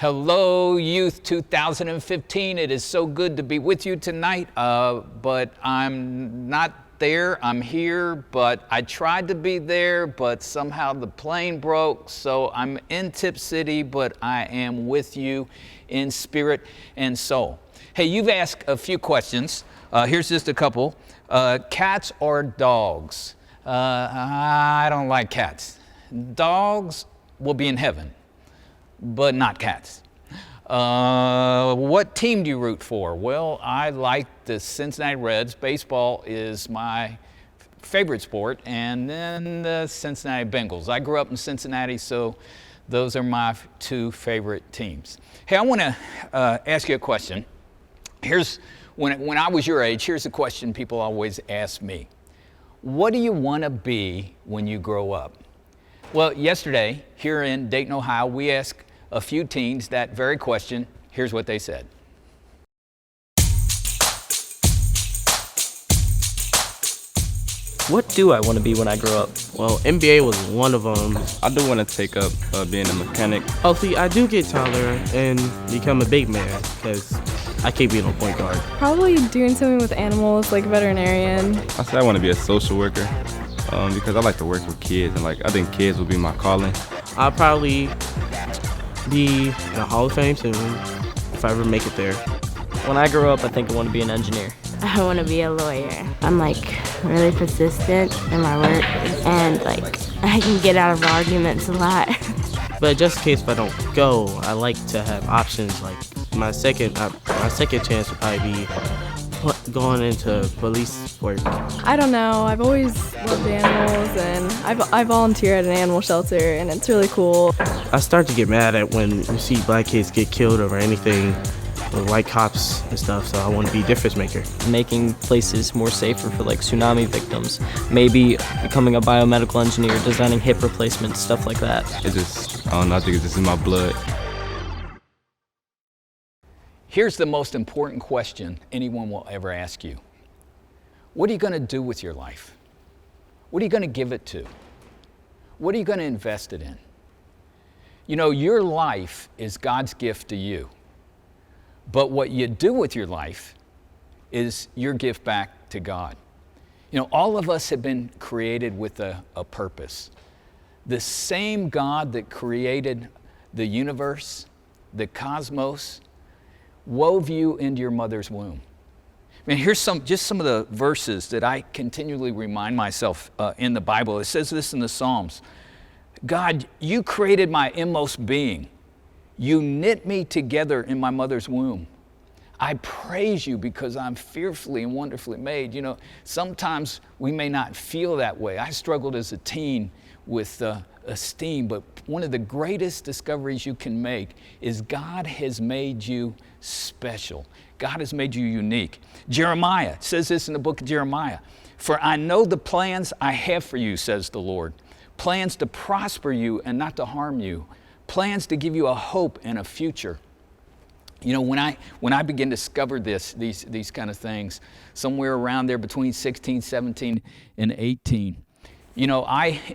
Hello, Youth 2015. It is so good to be with you tonight, but I'm not there. I'm here, but I tried to be there, but somehow the plane broke. So I'm in Tip City, but I am with you in spirit and soul. Hey, you've asked a few questions. Here's just a couple. Cats or dogs? I don't like cats. Dogs will be in heaven, but not cats. What team do you root for? Well, I like the Cincinnati Reds. Baseball is my favorite sport, and then the Cincinnati Bengals. I grew up in Cincinnati, so those are my two favorite teams. Hey, I want to ask you a question. When I was your age, here's a question people always ask me. What do you want to be when you grow up? Well, yesterday, here in Dayton, Ohio, we asked a few teens that very question. Here's what they said. What do I want to be when I grow up? Well, NBA was one of them. I do want to take up being a mechanic. Oh, see, I do get taller and become a big man because I can't be no point guard. Probably doing something with animals, like a veterinarian. I say I want to be a social worker because I like to work with kids, and I think kids will be my calling. I'll probably be in a Hall of Fame soon if I ever make it there. When I grow up, I think I want to be an engineer. I want to be a lawyer. I'm really persistent in my work, and I can get out of arguments a lot. But just in case if I don't go, I like to have options. Like my second chance would probably be going into police work. I don't know. I've always loved animals, and I volunteer at an animal shelter, and it's really cool. I start to get mad at when you see black kids get killed over anything with white cops and stuff, so I want to be a difference maker. Making places more safer for tsunami victims. Maybe becoming a biomedical engineer, designing hip replacements, stuff like that. I think it's just in my blood. Here's the most important question anyone will ever ask you. What are you going to do with your life? What are you going to give it to? What are you going to invest it in? You know, your life is God's gift to you. But what you do with your life is your gift back to God. You know, all of us have been created with a purpose. The same God that created the universe, the cosmos, wove you into your mother's womb. I mean, here's some of the verses that I continually remind myself in the Bible. It says this in the Psalms. God, you created my inmost being. You knit me together in my mother's womb. I praise you because I'm fearfully and wonderfully made. You know, sometimes we may not feel that way. I struggled as a teen with esteem, but one of the greatest discoveries you can make is God has made you special. God has made you unique. Jeremiah says this in the book of Jeremiah. For I know the plans I have for you, says the Lord. Plans to prosper you and not to harm you. Plans to give you a hope and a future. You know, when I began to discover these kind of things, somewhere around there between 16, 17, and 18, you know,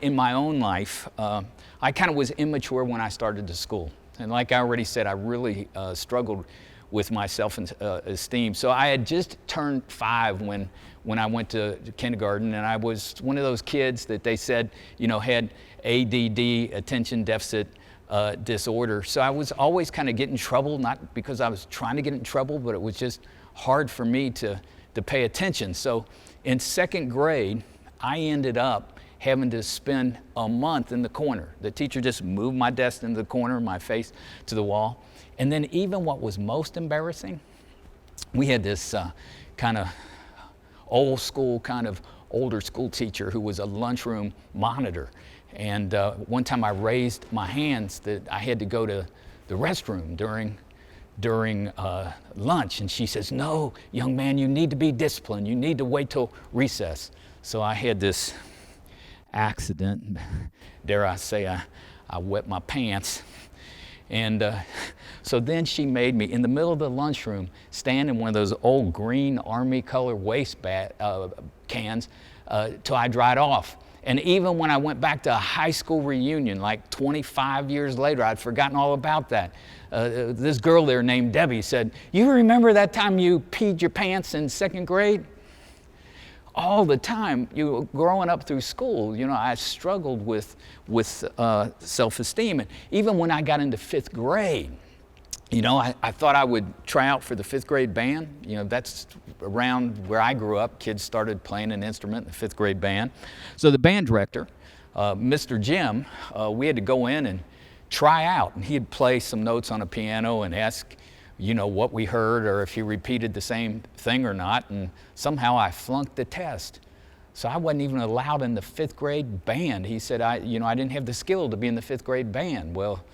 in my own life, I kind of was immature when I started to school. And like I already said, I really struggled with my self-esteem. So I had just turned 5 when I went to kindergarten, and I was one of those kids that they said, you know, had ADD, attention deficit disorder. So I was always kind of getting in trouble, not because I was trying to get in trouble, but it was just hard for me to pay attention. So in 2nd grade, I ended up having to spend a month in the corner. The teacher just moved my desk into the corner, my face to the wall. And then even what was most embarrassing, we had this kind of old school, kind of older school teacher who was a lunchroom monitor. And one time I raised my hands that I had to go to the restroom during lunch. And she says, no, young man, you need to be disciplined. You need to wait till recess. So I had this accident, dare I say, I wet my pants. And so then she made me, in the middle of the lunchroom, stand in one of those old green Army color waste cans till I dried off. And even when I went back to a high school reunion, like 25 years later, I'd forgotten all about that. This girl there named Debbie said, "You remember that time you peed your pants in 2nd grade?" All the time, growing up through school, I struggled with self-esteem. And even when I got into 5th grade, I thought I would try out for the 5th grade band. That's around where I grew up. Kids started playing an instrument in the 5th grade band. So the band director, Mr. Jim, we had to go in and try out. And he'd play some notes on a piano and ask, what we heard or if he repeated the same thing or not. And somehow I flunked the test. So I wasn't even allowed in the 5th grade band. He said, I didn't have the skill to be in the 5th grade band. Well,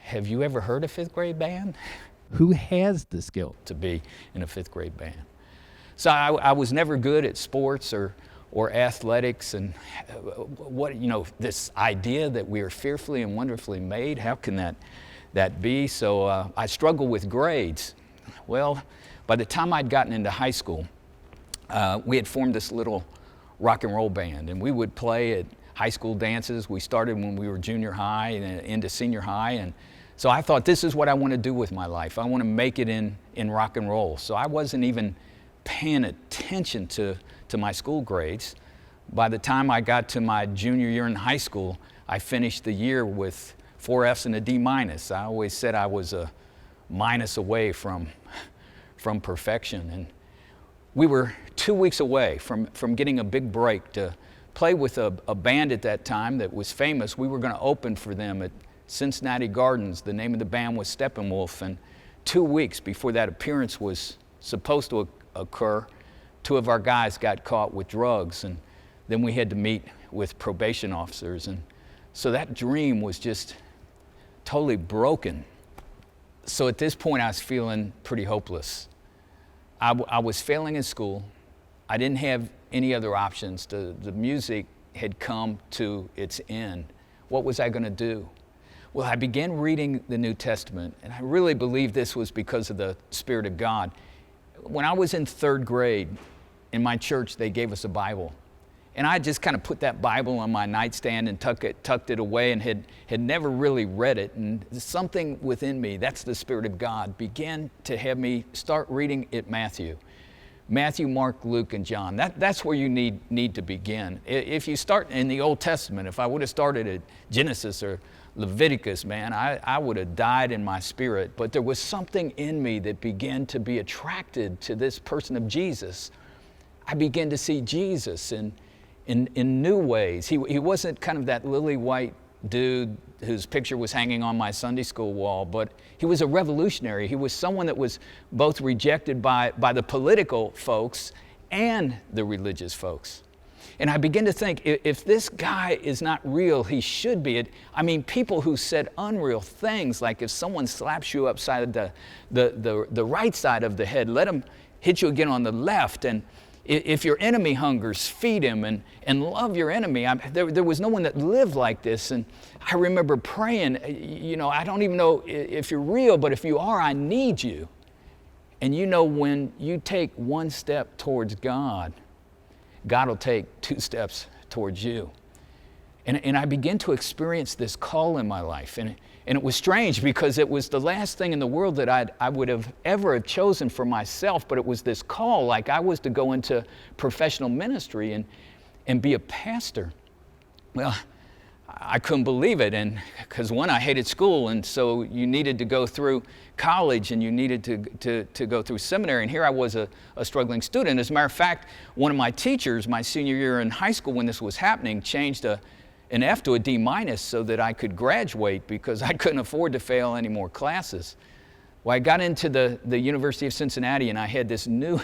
have you ever heard a 5th grade band? Who has the skill to be in a 5th grade band? So I was never good at sports or athletics, and this idea that we are fearfully and wonderfully made, how can that be? So I struggled with grades. Well, by the time I'd gotten into high school, we had formed this little rock and roll band, and we would play at high school dances. We started when we were junior high and into senior high, and so I thought, this is what I want to do with my life. I want to make it in rock and roll. So I wasn't even paying attention to my school grades. By the time I got to my junior year in high school, I finished the year with 4 F's and a D-. I always said I was a minus away from perfection. And we were 2 weeks away from getting a big break to play with a band at that time that was famous. We were going to open for them at Cincinnati Gardens. The name of the band was Steppenwolf. And 2 weeks before that appearance was supposed to occur, 2 of our guys got caught with drugs, and then we had to meet with probation officers. And so that dream was just totally broken. So at this point, I was feeling pretty hopeless. I was failing in school. I didn't have any other options. The music had come to its end. What was I going to do? Well, I began reading the New Testament, and I really believe this was because of the Spirit of God. When I was in 3rd grade, in my church, they gave us a Bible. And I just kind of put that Bible on my nightstand and tucked it away, and had never really read it. And something within me, that's the Spirit of God, began to have me start reading at Matthew, Mark, Luke, and John. That's where you need to begin. If you start in the Old Testament, if I would have started at Genesis or Leviticus, man, I would have died in my spirit. But there was something in me that began to be attracted to this person of Jesus. I began to see Jesus in new ways. He wasn't kind of that lily white dude whose picture was hanging on my Sunday school wall, but he was a revolutionary. He was someone that was both rejected by the political folks and the religious folks. And I begin to think, if this guy is not real, he should be. I mean, people who said unreal things, like if someone slaps you upside the right side of the head, let him hit you again on the left. And if your enemy hungers, feed him and love your enemy. There was no one that lived like this. And I remember praying, I don't even know if you're real, but if you are, I need you. And when you take one step towards God, God will take 2 steps towards you. And I began to experience this call in my life. And it was strange because it was the last thing in the world that I would have ever chosen for myself, but it was this call, like I was to go into professional ministry and be a pastor. Well, I couldn't believe it, and because one, I hated school, and so you needed to go through college and you needed to go through seminary, and here I was a struggling student. As a matter of fact, one of my teachers, my senior year in high school when this was happening, changed an F to a D- so that I could graduate because I couldn't afford to fail any more classes. Well, I got into the University of Cincinnati, and I had this new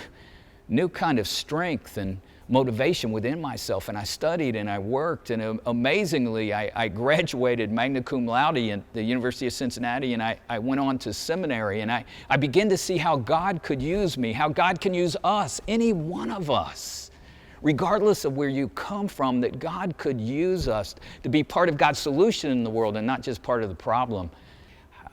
kind of strength and motivation within myself, and I studied and I worked, and amazingly I graduated magna cum laude at the University of Cincinnati, and I went on to seminary, and I began to see how God could use me, how God can use us, any one of us, regardless of where you come from, that God could use us to be part of God's solution in the world and not just part of the problem.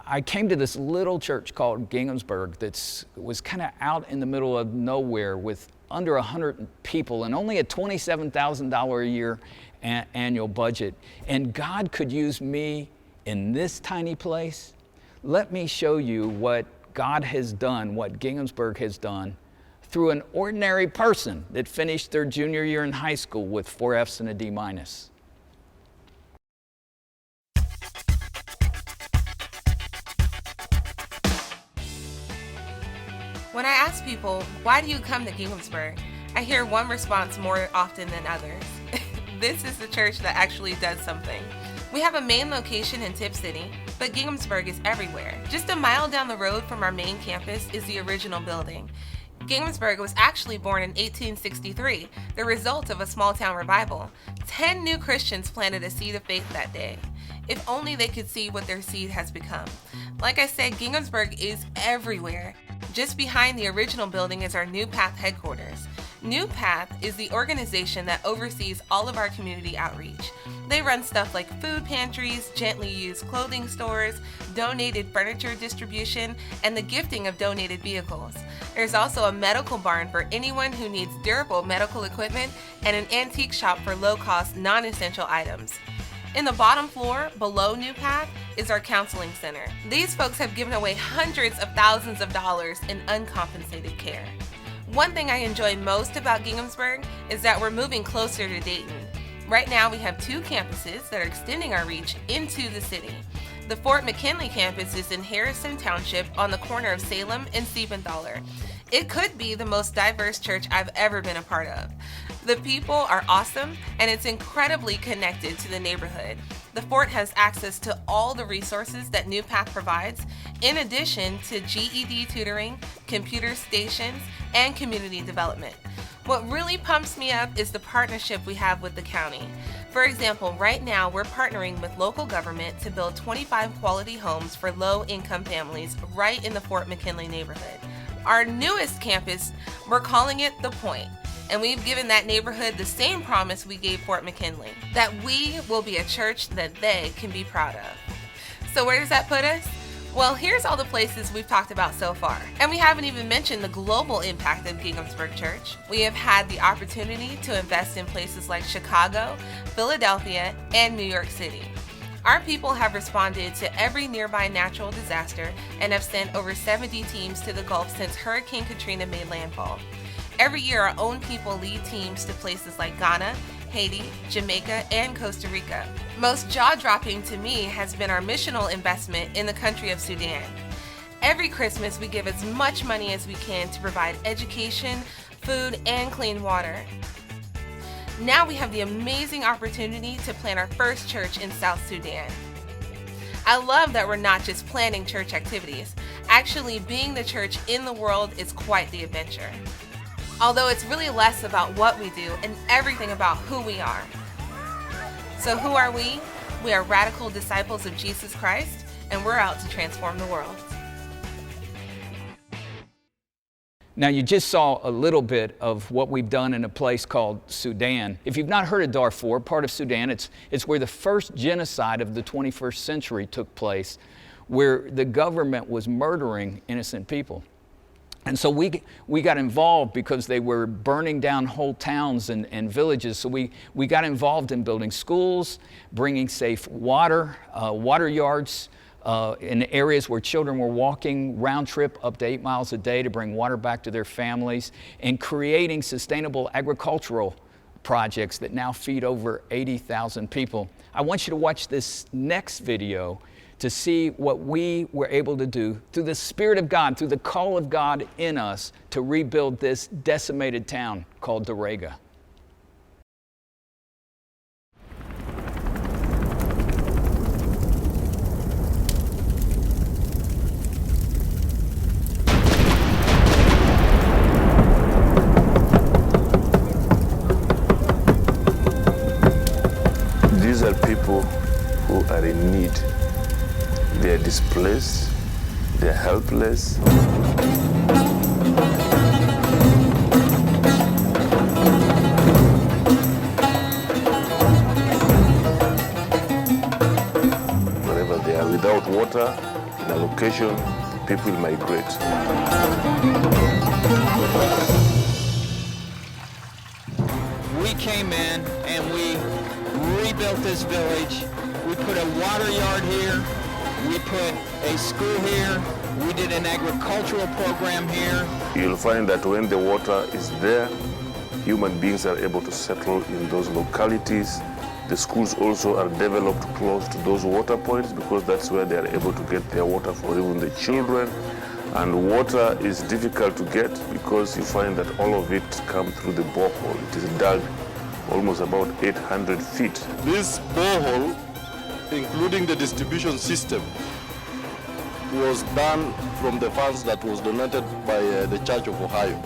I came to this little church called Ginghamsburg that was kind of out in the middle of nowhere with under 100 people and only a $27,000 a year annual budget, and God could use me in this tiny place, let me show you what God has done, what Ginghamsburg has done through an ordinary person that finished their junior year in high school with 4 F's and a D-. When I ask people, why do you come to Ginghamsburg? I hear one response more often than others. This is the church that actually does something. We have a main location in Tip City, but Ginghamsburg is everywhere. Just a mile down the road from our main campus is the original building. Ginghamsburg was actually born in 1863, the result of a small town revival. 10 new Christians planted a seed of faith that day. If only they could see what their seed has become. Like I said, Ginghamsburg is everywhere. Just behind the original building is our New Path headquarters. New Path is the organization that oversees all of our community outreach. They run stuff like food pantries, gently used clothing stores, donated furniture distribution, and the gifting of donated vehicles. There's also a medical barn for anyone who needs durable medical equipment and an antique shop for low-cost, non-essential items. In the bottom floor, below New Path, is our counseling center. These folks have given away hundreds of thousands of dollars in uncompensated care. One thing I enjoy most about Ginghamsburg is that we're moving closer to Dayton. Right now we have 2 campuses that are extending our reach into the city. The Fort McKinley campus is in Harrison Township on the corner of Salem and Siebenthaler. It could be the most diverse church I've ever been a part of. The people are awesome, and it's incredibly connected to the neighborhood. The Fort has access to all the resources that New Path provides, in addition to GED tutoring, computer stations, and community development. What really pumps me up is the partnership we have with the county. For example, right now we're partnering with local government to build 25 quality homes for low-income families right in the Fort McKinley neighborhood. Our newest campus, we're calling it The Point. And we've given that neighborhood the same promise we gave Fort McKinley, that we will be a church that they can be proud of. So where does that put us? Well, here's all the places we've talked about so far. And we haven't even mentioned the global impact of Ginghamsburg Church. We have had the opportunity to invest in places like Chicago, Philadelphia, and New York City. Our people have responded to every nearby natural disaster and have sent over 70 teams to the Gulf since Hurricane Katrina made landfall. Every year, our own people lead teams to places like Ghana, Haiti, Jamaica, and Costa Rica. Most jaw-dropping to me has been our missional investment in the country of Sudan. Every Christmas, we give as much money as we can to provide education, food, and clean water. Now we have the amazing opportunity to plant our first church in South Sudan. I love that we're not just planning church activities. Actually, being the church in the world is quite the adventure. Although it's really less about what we do and everything about who we are. So who are we? We are radical disciples of Jesus Christ, and we're out to transform the world. Now you just saw a little bit of what we've done in a place called Sudan. If you've not heard of Darfur, part of Sudan, it's where the first genocide of the 21st century took place, where the government was murdering innocent people. And so we got involved because they were burning down whole towns and villages. So we got involved in building schools, bringing safe water, water yards in areas where children were walking round trip up to 8 miles a day to bring water back to their families, and creating sustainable agricultural projects that now feed over 80,000 people. I want you to watch this next video to see what we were able to do through the Spirit of God, through the call of God in us to rebuild this decimated town called Darega. These are people who are in need. They are displaced, they are helpless. Wherever they are without water, in a location, people migrate. We came in and we rebuilt this village. We put a water yard here. We put a school here. We did an agricultural program here. You'll find that when the water is there, human beings are able to settle in those localities. The schools also are developed close to those water points because that's where they are able to get their water for even the children. And water is difficult to get because you find that all of it comes through the borehole. It is dug almost about 800 feet. This borehole, including the distribution system, was done from the funds that was donated by the Church of Ohio.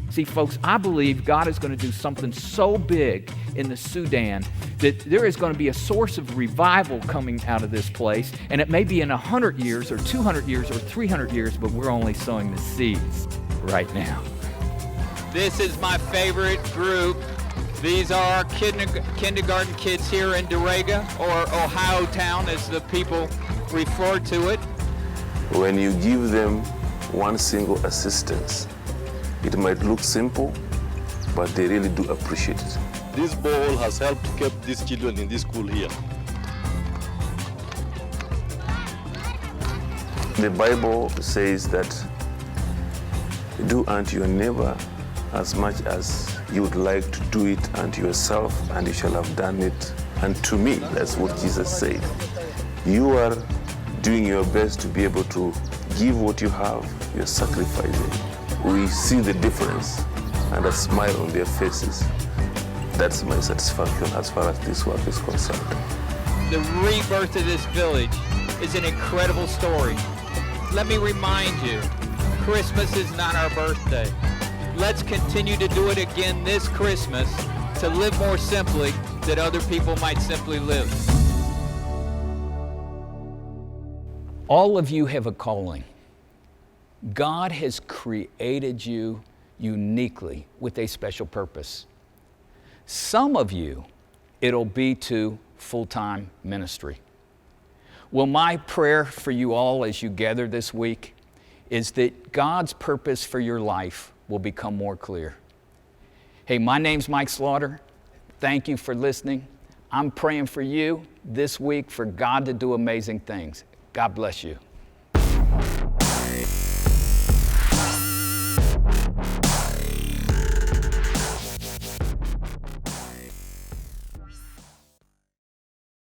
See, folks, I believe God is going to do something so big in the Sudan that there is going to be a source of revival coming out of this place. And it may be in 100 years or 200 years or 300 years, but we're only sowing the seeds right now. This is my favorite group. These are our kindergarten kids here in Dorega, or Ohio Town as the people refer to it. When you give them one single assistance, it might look simple, but they really do appreciate it. This borehole has helped keep these children in this school here. The Bible says that do unto your neighbor as much as you would like to do it unto yourself, and you shall have done it unto me. That's what Jesus said. You are doing your best to be able to give what you have, you're sacrificing. We see the difference and a smile on their faces. That's my satisfaction as far as this work is concerned. The rebirth of this village is an incredible story. Let me remind you, Christmas is not our birthday. Let's continue to do it again this Christmas to live more simply that other people might simply live. All of you have a calling. God has created you uniquely with a special purpose. Some of you, it'll be to full-time ministry. Well, my prayer for you all as you gather this week is that God's purpose for your life will become more clear. Hey, my name's Mike Slaughter. Thank you for listening. I'm praying for you this week for God to do amazing things. God bless you.